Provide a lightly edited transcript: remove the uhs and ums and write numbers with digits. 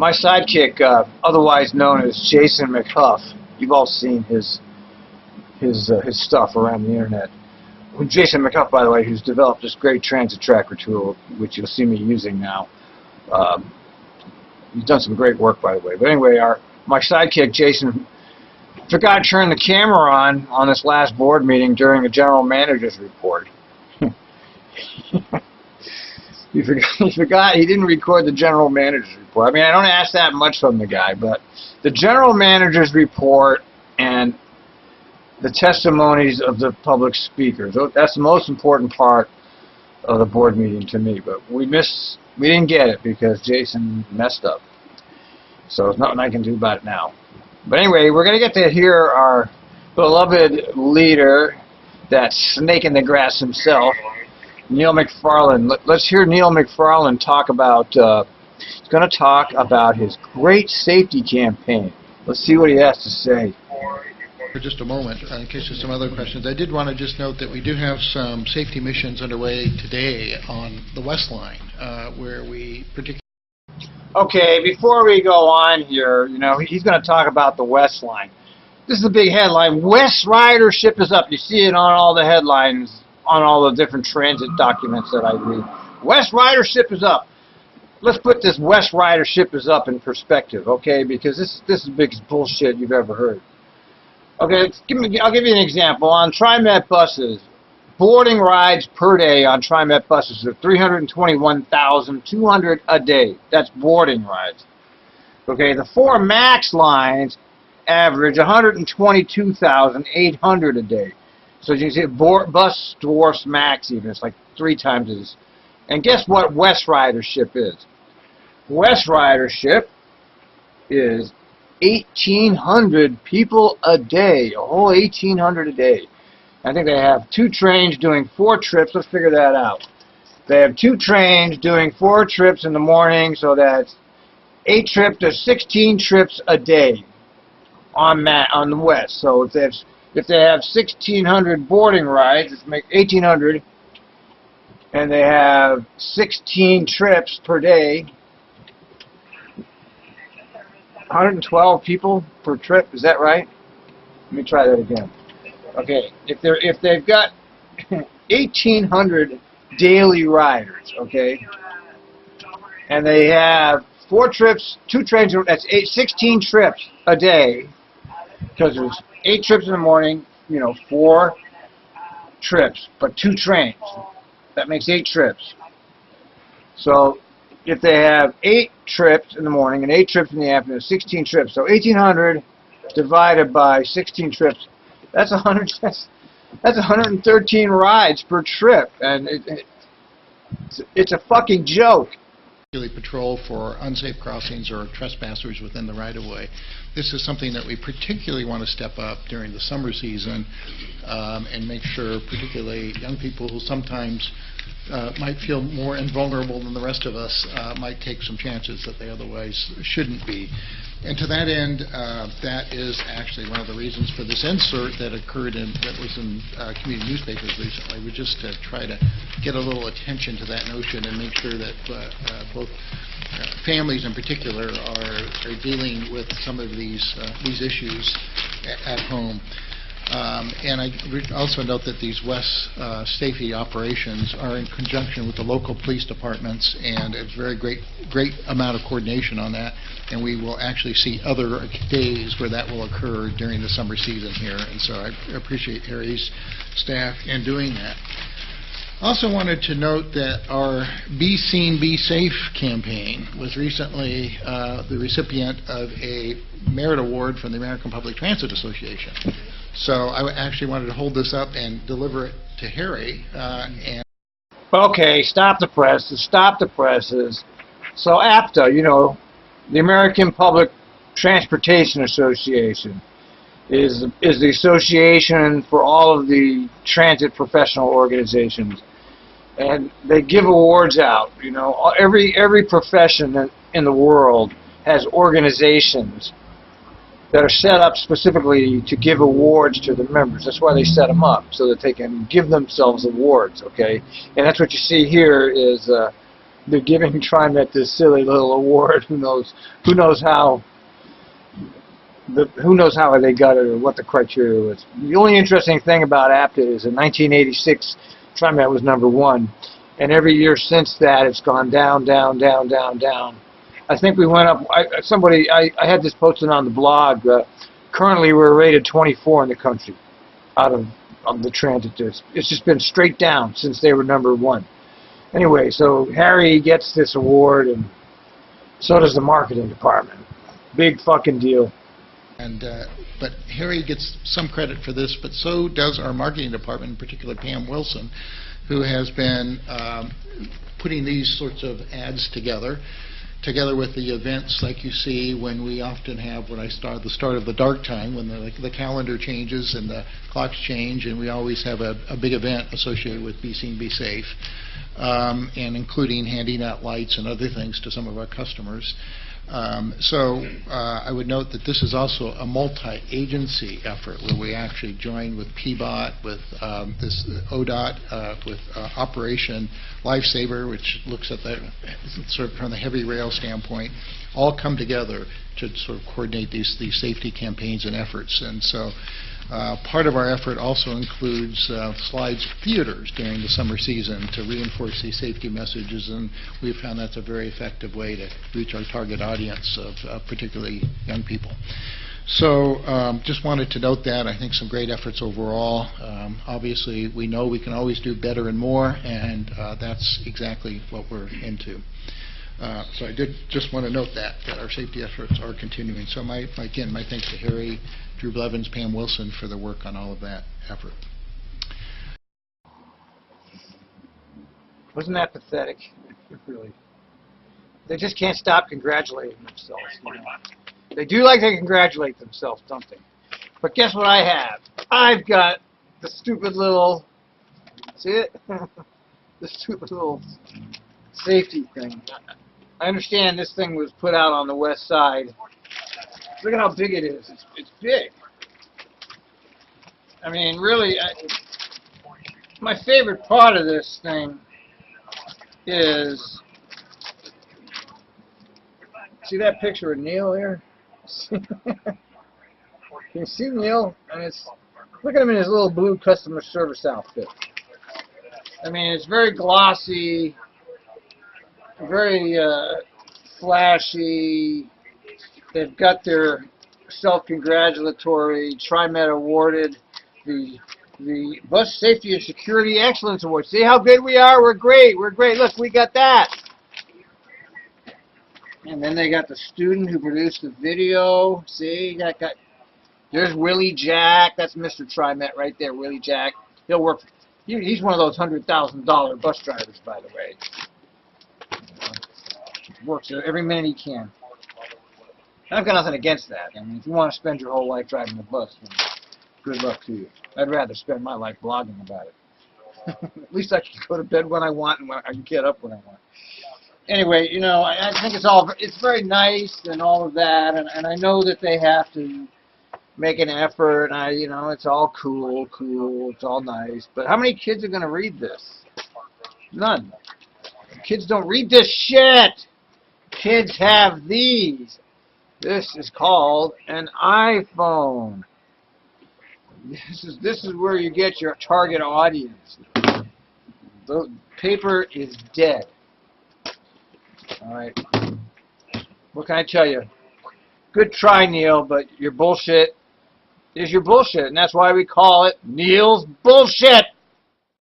My sidekick, otherwise known as Jason McHuff, you've all seen his stuff around the internet. Jason McHuff, by the way, who's developed this great transit tracker tool, which you'll see me using now. He's done some great work, by the way. But anyway, my sidekick, Jason, forgot to turn the camera on this last board meeting during the general manager's report. He forgot he didn't record the general manager's report. I mean, I don't ask that much from the guy, but the general manager's report and the testimonies of the public speakers, that's the most important part of the board meeting to me. But we didn't get it because Jason messed up. So there's nothing I can do about it now. But anyway, we're going to get to hear our beloved leader, that snake in the grass himself, Neil McFarland. Let's hear Neil McFarland talk about, he's going to talk about his great safety campaign. Let's see what he has to say. For just a moment, in case there's some other questions, I did want to just note that we do have some safety missions underway today on the West Line, where we particularly... Okay, before we go on here, you know, he's going to talk about the West Line. This is a big headline. West ridership is up. You see it on all the headlines, on all the different transit documents that I read. West ridership is up. Let's put this West ridership is up in perspective, okay? Because this is the biggest bullshit you've ever heard. Okay, I'll give you an example. On TriMet buses, boarding rides per day on TriMet buses are 321,200 a day. That's boarding rides. Okay, the 4 MAX lines average 122,800 a day. So you can see bus dwarfs MAX even. It's like 3 times as. And guess what West ridership is? West ridership is 1,800 people a day. A whole 1,800 a day. I think they have 2 trains doing 4 trips. Let's figure that out. They have 2 trains doing 4 trips in the morning, so that's 8 trips to 16 trips a day on the West. So if they have 1,600 boarding rides, let's make 1,800, and they have 16 trips per day. 112 people per trip. Is that right? Let me try that again. Okay, if they've got 1,800 daily riders, okay, and they have 4 trips, 2 trains, that's 16 trips a day, because there's 8 trips in the morning, you know, 4 trips, but 2 trains. That makes 8 trips. So if they have 8 trips in the morning and 8 trips in the afternoon, 16 trips. So 1,800 divided by 16 trips. That's 113 rides per trip, and it's a fucking joke. Patrol for unsafe crossings or trespassers within the right-of-way. This is something that we particularly want to step up during the summer season and make sure, particularly young people who sometimes might feel more invulnerable than the rest of us, might take some chances that they otherwise shouldn't be. And to that end, that is actually one of the reasons for this insert that occurred that was in community newspapers recently, was just to try to get a little attention to that notion and make sure that both families in particular are dealing with some of these issues at home. And I also note that these West safety operations are in conjunction with the local police departments, and it's very great amount of coordination on that. And we will actually see other days where that will occur during the summer season here. And so I appreciate Harry's staff in doing that. Also wanted to note that our Be Seen, Be Safe campaign was recently the recipient of a merit award from the American Public Transit Association. So I actually wanted to hold this up and deliver it to Harry. Okay, stop the presses. Stop the presses. So APTA, you know, the American Public Transportation Association, is the association for all of the transit professional organizations, and they give awards out. You know, every profession in the world has organizations that are set up specifically to give awards to the members. That's why they set them up, so that they can give themselves awards, okay? And that's what you see here is they're giving TriMet this silly little award. Who knows how they got it or what the criteria was. The only interesting thing about APTA is in 1986, TriMet was #1, and every year since that, it's gone down, down, down, down, down. I think we went up. I had this posted on the blog. Currently, we're rated 24 in the country out of the transit. It's just been straight down since they were #1. Anyway, so Harry gets this award, and so does the marketing department. Big fucking deal. And but Harry gets some credit for this, but so does our marketing department, in particular Pam Wilson, who has been putting these sorts of ads together with the events like you see when we often have the start of the dark time, when the calendar changes and the clocks change, and we always have a big event associated with Be Seen, Be Safe, and including handing out lights and other things to some of our customers. So I would note that this is also a multi-agency effort where we actually join with PBOT, with this ODOT, with Operation Lifesaver, which looks at that sort of from the heavy rail standpoint, all come together to sort of coordinate these safety campaigns and efforts. And so part of our effort also includes slides theaters during the summer season to reinforce these safety messages, and we've found that's a very effective way to reach our target audience of particularly young people. So just wanted to note that. I think some great efforts overall. Obviously, we know we can always do better and more, and that's exactly what we're into. So I did just want to note that our safety efforts are continuing. So again, my thanks to Harry, Drew Blevins, Pam Wilson for the work on all of that effort. Wasn't that pathetic? Really. They just can't stop congratulating themselves. You know? They do like to congratulate themselves, don't they? But guess what I have? I've got the stupid little, see it? The stupid little safety thing. I understand this thing was put out on the west side. Look at how big it is. It's big. I mean, really, my favorite part of this thing is, see that picture of Neil here? Can you see Neil? And look at him in his little blue customer service outfit. I mean, it's very glossy, very flashy. They've got their self-congratulatory TriMet awarded the Bus Safety and Security Excellence Award. See how good we are? We're great. We're great. Look, we got that. And then they got the student who produced the video. See, there's Willie Jack. That's Mr. TriMet right there, Willie Jack. He'll work. He's one of those $100,000 bus drivers, by the way. Works every minute he can. I've got nothing against that. I mean, if you want to spend your whole life driving a bus, then good luck to you. I'd rather spend my life blogging about it. At least I can go to bed when I want and I can get up when I want. Anyway, you know, I think it's very nice and all of that, and I know that they have to make an effort. And you know, it's all cool, it's all nice. But how many kids are going to read this? None. Kids don't read this shit. Kids have these. This is called an iPhone. This is where you get your target audience. The paper is dead. All right. What can I tell you? Good try, Neil, but your bullshit is your bullshit, and that's why we call it Neil's Bullshit.